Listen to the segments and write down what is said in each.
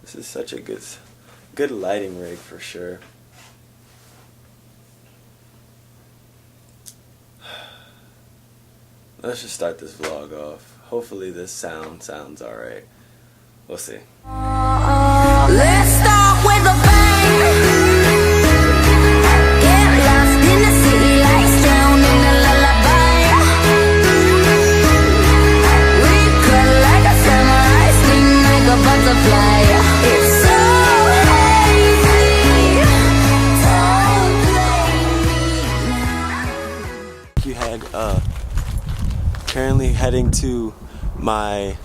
This is such a good lighting rig for sure. Let's just start this vlog off. Hopefully this sounds alright. We'll see. Let's start with a bang. Get lost in the city lights, drown in the lullaby. We cut like a samurai, sting like a butterfly. It's so hazy. Don't blame me now. You had currently heading to my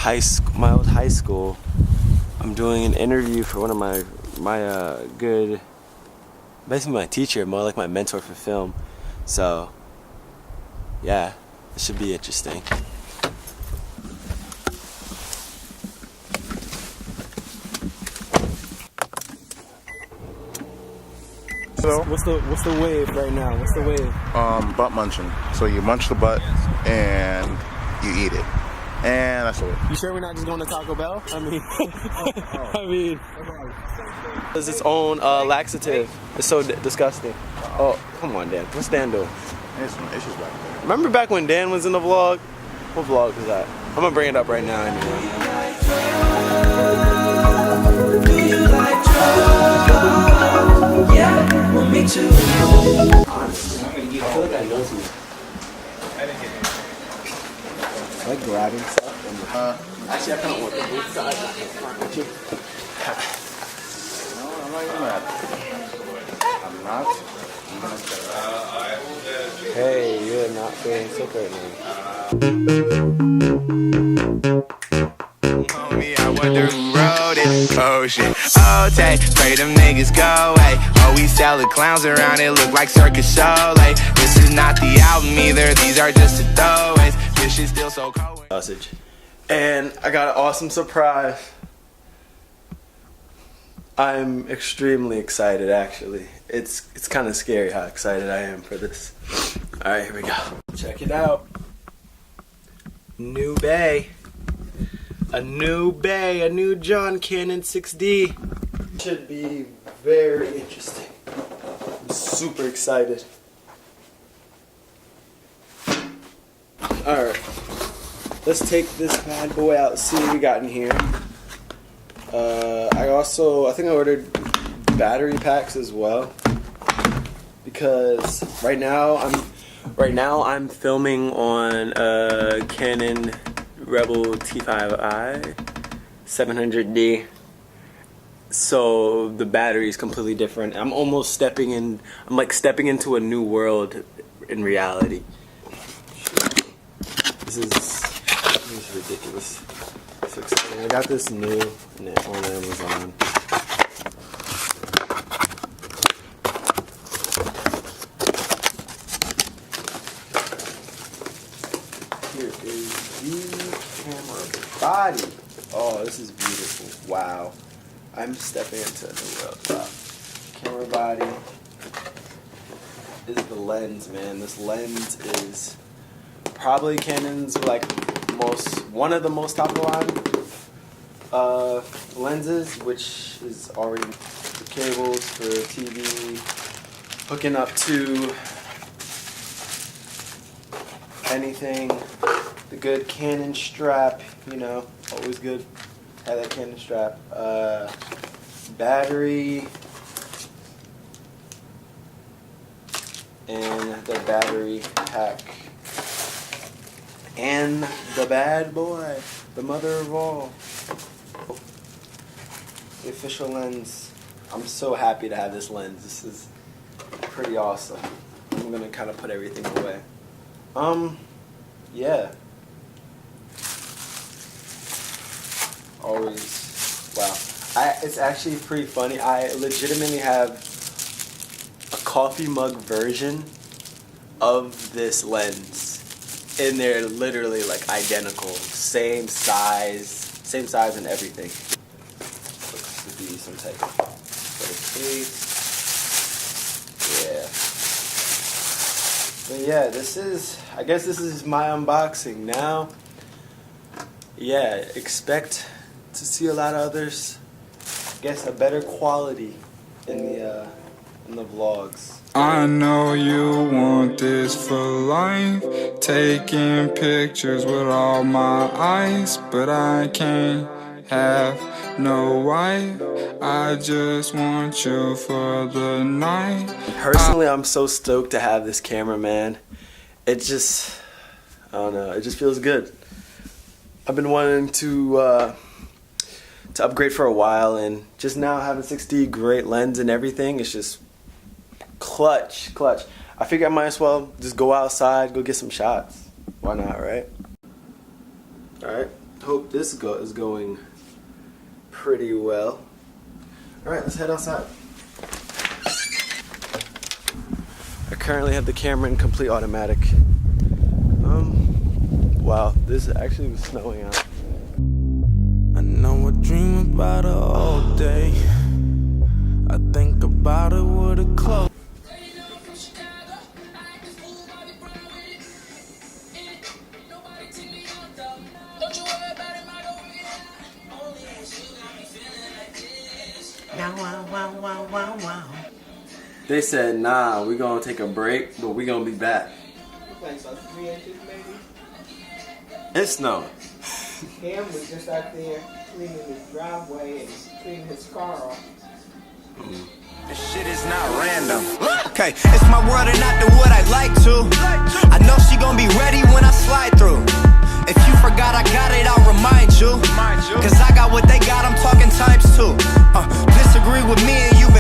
old high school. I'm doing an interview for one of my basically my teacher, more like my mentor for film. So yeah, it should be interesting. So What's the wave right now? What's the wave? butt munching. So you munch the butt and you eat it, and that's the way. You sure we're not just going to Taco Bell? I mean, it's its own laxative. It's so disgusting. Oh, come on, Dan. What's Dan doing? There's some issues back there. Remember back when Dan was in the vlog? What vlog was that? I'm gonna bring it up right now anyway. Yeah, well, me too. Honestly, I feel like I know some. Like grabbing stuff. Actually, I kind of want the boot side. No, I'm not even mad. I'm not even mad. Hey, you're not feeling sick right now. Homie, I wonder who wrote it. Oh shit. Oh, take, pray them niggas go away. Oh, we sell the clowns around it, look like circus show. Like, this is not the album either, these are just the throwaways. This shit's still so cold. Sausage. And I got an awesome surprise. I'm extremely excited, actually. It's kind of scary how excited I am for this. Alright, here we go. Check it out. New bay. A new John Canon 6D. Should be very interesting. I'm super excited. Alright. Let's take this bad boy out and see what we got in here. I think I ordered battery packs as well, because right now I'm filming on a Canon Rebel T5i 700D. So the battery is completely different. I'm like stepping into a new world in reality. This is ridiculous. So exciting. I got this new on Amazon. Here is the camera body. Oh, this is beautiful. Wow. I'm stepping into a new world. Wow. Camera body is the lens, man. This lens is probably Canon's one of the most top of the line lenses, which is already the cables for TV, hooking up to anything. The good Canon strap, you know, always good. Have that Canon strap. Battery. And the battery pack. And the bad boy, the mother of all, the official lens. I'm so happy to have this lens. This is pretty awesome. I'm gonna kind of put everything away. Yeah. Always, wow. It's actually pretty funny. I legitimately have a coffee mug version of this lens. And they're literally like identical, same size and everything. Looks to be some type of case. Yeah. But yeah, I guess this is my unboxing now. Yeah, expect to see a lot of others. I guess a better quality in the vlogs. I know you want this for life, taking pictures with all my eyes, but I can't have no wife. I just want you for the night. Personally, I'm so stoked to have this camera, man. It just, I don't know, it just feels good. I've been wanting to upgrade for a while, and just now having 60 great lens and everything, it's just clutch. I figure I might as well just go outside, go get some shots. Why not, right? Alright, hope this is going pretty well. Alright, let's head outside. I currently have the camera in complete automatic. Wow, this actually was snowing out. I know I dream about her all day. I think about it with a close. They said, nah, we're gonna take a break, but we're gonna be back. Like so 3 inches maybe. It's snowing. Cam was just out there cleaning his driveway and cleaning his car off. This shit is not random. Okay, it's my world and I do what I like to. I know she gon' be ready when I slide through. If you forgot I got it, I'll remind you. Cause I got what they got, I'm talking times 2. Disagree with me and you.